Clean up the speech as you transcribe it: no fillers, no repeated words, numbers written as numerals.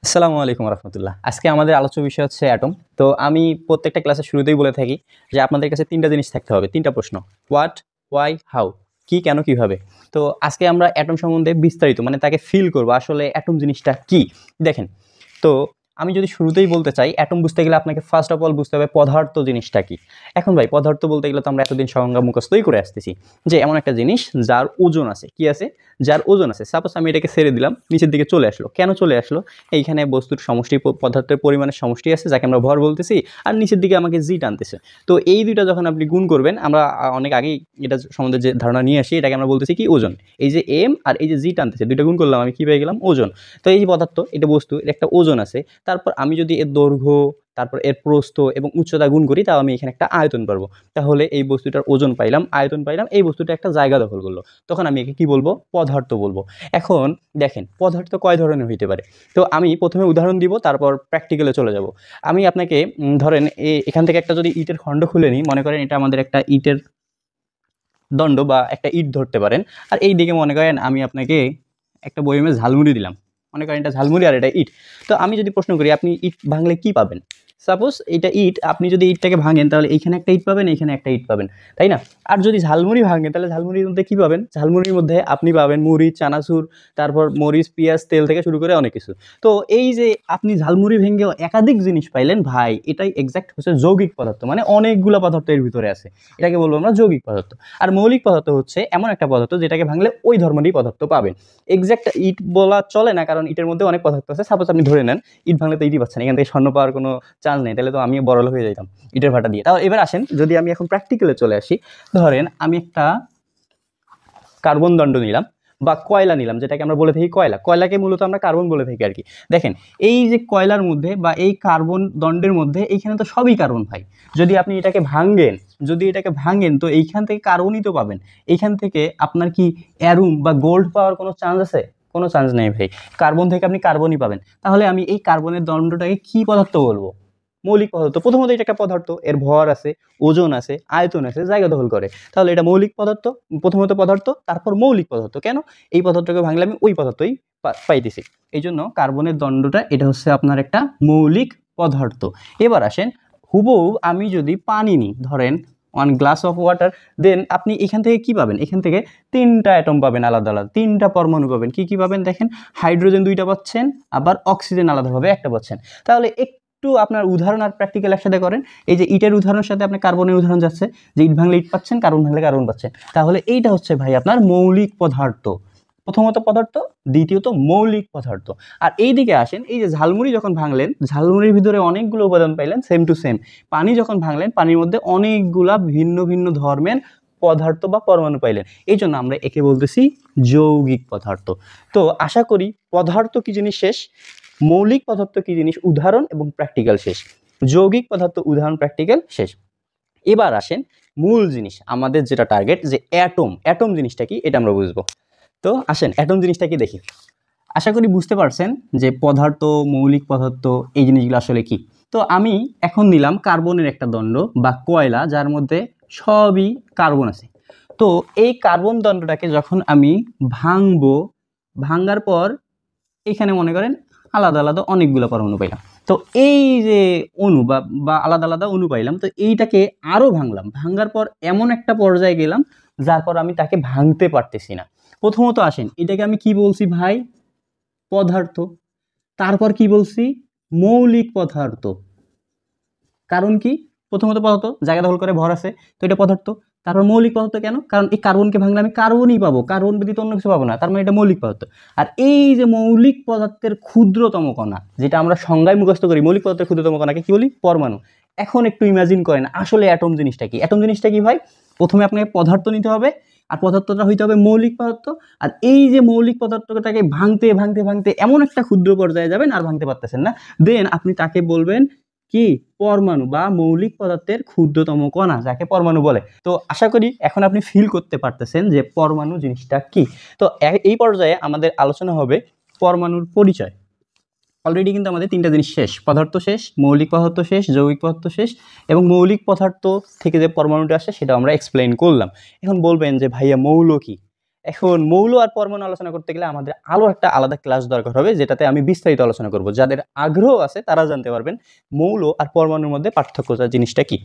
আসসালামু আলাইকুম রহমতুল্লাহ। আজকে আমাদের আলোচ্য বিষয় হচ্ছে অ্যাটম। তো আমি প্রত্যেকটা ক্লাসের শুরুতেই বলে থাকি যে আপনাদের কাছে তিনটা জিনিস থাকতে হবে, তিনটা প্রশ্ন: হোয়াট, ওয়াই, হাউ। কি, কেন, কিভাবে। তো আজকে আমরা অ্যাটম সম্বন্ধে বিস্তারিত মানে তাকে ফিল করবো আসলে অ্যাটম জিনিসটা কি। দেখেন, তো আমি যদি শুরুতেই বলতে চাই, অ্যাটম বুঝতে গেলে আপনাকে ফার্স্ট অফ অল বুঝতে হবে পদার্থ জিনিসটা কি। এখন ভাই, পদার্থ বলতে গেলে তো আমরা এতদিন সংজ্ঞা মুখস্থই করে আসতেছি যে এমন একটা জিনিস যার ওজন আছে। কি আছে? যার ওজন আছে। সাপোজ আমি এটাকে ছেড়ে দিলাম, নিচের দিকে চলে আসলো। কেন চলে আসলো? এইখানে বস্তুর সমষ্টি, পদার্থের পরিমাণের সমষ্টি আছে যাকে আমরা ভর বলতেছি, আর নিচের দিকে আমাকে জি টানতেছে। তো এই দুইটা যখন আপনি গুণ করবেন, আমরা অনেক আগেই এটা সম্বন্ধে যে ধারণা নিয়ে আসি, এটাকে আমরা বলতেছি কি ওজন। এই যে এম আর এই যে জি টানতেছে, দুইটা গুণ করলাম, আমি কি পেয়ে গেলাম? ওজন। তো এই পদার্থ, এটা বস্তু, এর একটা ওজন আছে। তারপর আমি যদি এর দৈর্ঘ্য, তারপর এর প্রস্থ এবং উচ্চতা গুণ করি, তাও আমি এখানে একটা আয়তন পারবো। তাহলে এই বস্তুটার ওজন পাইলাম, আয়তন পাইলাম, এই বস্তুটা একটা জায়গা দখল করলো। তখন আমি একে কি বলবো? পদার্থ বলবো। এখন দেখেন, পদার্থ কয় ধরনের হইতে পারে। তো আমি প্রথমে উদাহরণ দিব, তারপর প্র্যাকটিক্যালে চলে যাব। আমি আপনাকে ধরেন এখান থেকে একটা যদি ইটের খণ্ড খুলে নিই, মনে করেন এটা আমাদের একটা ইটের দণ্ড বা একটা ইট ধরতে পারেন। আর এই দিকে মনে করেন আমি আপনাকে একটা বয়মে ঝালমুড়ি দিলাম, মনে করেন এটা ঝালমুড়ি আর এটা ইট। তো আমি যদি প্রশ্ন করি আপনি ইট ভাঙলে কি পাবেন? সাপোজ এটা ইট, আপনি যদি ইটটাকে ভাঙেন তাহলে এইখানে একটা ইট পাবেন, এইখানে একটা ইট পাবেন, তাই না? আর যদি ঝালমুড়ি ভাঙেন তাহলে ঝালমুড়ির মধ্যে কী পাবেন? ঝালমুড়ির মধ্যে আপনি পাবেন মুড়ি, চানাচুর, তারপর মরিচ, পেঁয়াজ, তেল থেকে শুরু করে অনেক কিছু। তো এই যে আপনি ঝালমুড়ি ভেঙেও একাধিক জিনিস পাইলেন ভাই, এটাই এক্সাক্ট হচ্ছে যৌগিক পদার্থ, মানে অনেকগুলো পদার্থ এর ভিতরে আছে। এটাকে বলবো আমরা যৌগিক পদার্থ। আর মৌলিক পদার্থ হচ্ছে এমন একটা পদার্থ যেটাকে ভাঙলে ওই ধর্মেরই পদার্থ পাবেন। এক্সাক্ট ইট বলা চলে না, কারণ ইটের মধ্যে অনেক পদার্থ আছে। সাপোজ আপনি ধরে নেন ইট ভাঙলে তো ইটই পাচ্ছেন, এখান থেকে স্বর্ণ পাওয়ার কোনো চান্স নেই, তাহলে তো আমি বড়লোক হয়ে যাইতাম ইটের ভাটা দিয়ে। তাও এবার আসেন, যদি আমি এখন প্র্যাকটিক্যালে চলে আসি, ধরেন আমি একটা কার্বন দণ্ড নিলাম বা কয়লা নিলাম, যেটাকে আমরা বলে থাকি কয়লা। কয়লাকে মূলত আমরা কার্বন বলে থাকি আর কি। দেখেন, এই যে কয়লার মধ্যে বা এই কার্বন দণ্ডের মধ্যে, এইখানে তো সবই কার্বন ভাই। যদি আপনি এটাকে ভাঙেন তো এইখান থেকে কার্বনই তো পাবেন। এইখান থেকে আপনার কি অ্যারুম বা গোল্ড পাওয়ার কোনো চান্স আছে? কোনো চান্স নেই ভাই। কার্বন থেকে আপনি কার্বনই পাবেন। তাহলে আমি এই কার্বনের দণ্ডটাকে কি পদার্থ বলবো? মৌলিক পদার্থ। প্রথমত এটা একটা পদার্থ, এর ভর আছে, ওজন আছে, আয়তন আছে, জায়গা দখল করে। তাহলে এটা মৌলিক পদার্থ। প্রথমত পদার্থ, তারপর মৌলিক পদার্থ। কেন? এই পদার্থকে ভাঙলে আমি ওই পদার্থই পাইতেছি। এই জন্য কার্বনের দণ্ডটা এটা হচ্ছে আপনার একটা মৌলিক পদার্থ। এবার আসেন, হুবহু আমি যদি পানি নিই, ধরেন 1 গ্লাস অফ ওয়াটার, দেন আপনি এখান থেকে কি পাবেন? এখান থেকে 3টা অ্যাটম পাবেন, আলাদা আলাদা 3টা পরমাণু পাবেন। কি কি পাবেন দেখেন? হাইড্রোজেন 2টা পাচ্ছেন, আবার অক্সিজেন আলাদাভাবে একটা পাচ্ছেন। তাহলে একটু আপনার উদাহরণ আর প্র্যাকটিক্যাল একসাথে করেন। এই যে ইটের উদাহরণের সাথে আপনার কার্বনের উদাহরণ যাচ্ছে, যে ইট ভাঙলে ইট পাচ্ছেন, কার্বন ভাঙলে কার্বন পাচ্ছেন। তাহলে এইটা হচ্ছে ভাই আপনার মৌলিক পদার্থ। প্রথমত পদার্থ, দ্বিতীয়ত মৌলিক পদার্থ। আর এই দিকে আসেন, এই যে ঝালমুড়ি যখন ভাঙলেন, ঝালমুড়ির ভিতরে অনেকগুলো উপাদান পাইলেন, সেম টু সেম। পানি যখন ভাঙলেন, পানির মধ্যে অনেকগুলা ভিন্ন ভিন্ন ধর্মের পদার্থ বা পরমাণু পাইলেন। এই জন্য আমরা একে বলতেছি যৌগিক পদার্থ। তো আশা করি পদার্থ কি জিনিস শেষ, মৌলিক পদার্থ কি জিনিস উদাহরণ এবং প্র্যাকটিক্যাল শেষ, যৌগিক পদার্থ উদাহরণ প্র্যাকটিক্যাল শেষ। এবার আসেন মূল জিনিস, আমাদের যেটা টার্গেট, যে অ্যাটম। অ্যাটম জিনিসটা কি এটা আমরা বুঝবো। তো আসেন অ্যাটম জিনিসটা কি দেখি। আশা করি বুঝতে পারছেন যে পদার্থ, মৌলিক পদার্থ, এই জিনিসগুলো আসলে কি। তো আমি এখন নিলাম কার্বনের একটা দণ্ড বা কয়লা, যার মধ্যে সবই কার্বন আছে। তো এই কার্বন দণ্ডটাকে যখন আমি ভাঙবো, ভাঙার পর এখানে মনে করেন আলাদা আলাদা অনেকগুলো পরমাণু পাইলাম। তো এই যে অণু বা আলাদা আলাদা অণু পাইলাম, তো এইটাকে আরও ভাঙলাম। ভাঙার পর এমন একটা পর্যায়ে গেলাম যার পর আমি তাকে ভাঙতে পারতেছি না। প্রথমত আসেন, এটাকে আমি কি বলছি ভাই? পদার্থ। তারপর কি বলছি? মৌলিক পদার্থ। কারণ কি? প্রথমত পদার্থ, জায়গা দখল করে, ভর আছে, তো এটা পদার্থ। তারপর মৌলিক পদার্থ কেন? কারণ এই কার্বনকে ভাঙলে আমি কার্বনই পাবো, কার্বন ব্যতীত অন্য কিছু পাবো না, তার মানে এটা মৌলিক পদার্থ। আর এই যে মৌলিক পদার্থের ক্ষুদ্রতম কণা, যেটা আমরা সংজ্ঞায় মুখস্থ করি, মৌলিক পদার্থের ক্ষুদ্রতম কণাকে কি বলি? পরমাণু। এখন একটু ইমাজিন করেন আসলে অ্যাটম জিনিসটা কি। অ্যাটম জিনিসটা কি ভাই? প্রথমে আপনাকে পদার্থ নিতে হবে, আর পদার্থটা হইতে হবে মৌলিক পদার্থ। আর এই যে মৌলিক পদার্থটাকে ভাঙতে ভাঙতে ভাঙতে এমন একটা ক্ষুদ্র পর্যায়ে যাবেন আর ভাঙতে পারতেছেন না, দেন আপনি তাকে বলবেন কি? পরমাণু বা মৌলিক পদার্থের ক্ষুদ্রতম কণা, যাকে পরমাণু বলে। তো আশা করি এখন আপনি ফিল করতে পারতেছেন যে পরমাণু জিনিসটা কি। তো এই পর্যায়ে আমাদের আলোচনা হবে পরমাণুর পরিচয়। অলরেডি কিন্তু আমাদের 3টা জিনিস শেষ: পদার্থ শেষ, মৌলিক পদার্থ শেষ, যৌগিক পদার্থ শেষ, এবং মৌলিক পদার্থ থেকে যে পরমাণুটা আসে সেটা আমরা এক্সপ্লেইন করলাম। এখন বলবেন যে ভাইয়া মৌল কি? এখন মৌল আর পরমাণু আলোচনা করতে গেলে আমাদের আরও একটা আলাদা ক্লাস দরকার হবে, যেটাতে আমি বিস্তারিত আলোচনা করব। যাদের আগ্রহ আছে তারা জানতে পারবেন মৌল আর পরমাণুর মধ্যে পার্থক্যটা জিনিসটা কি।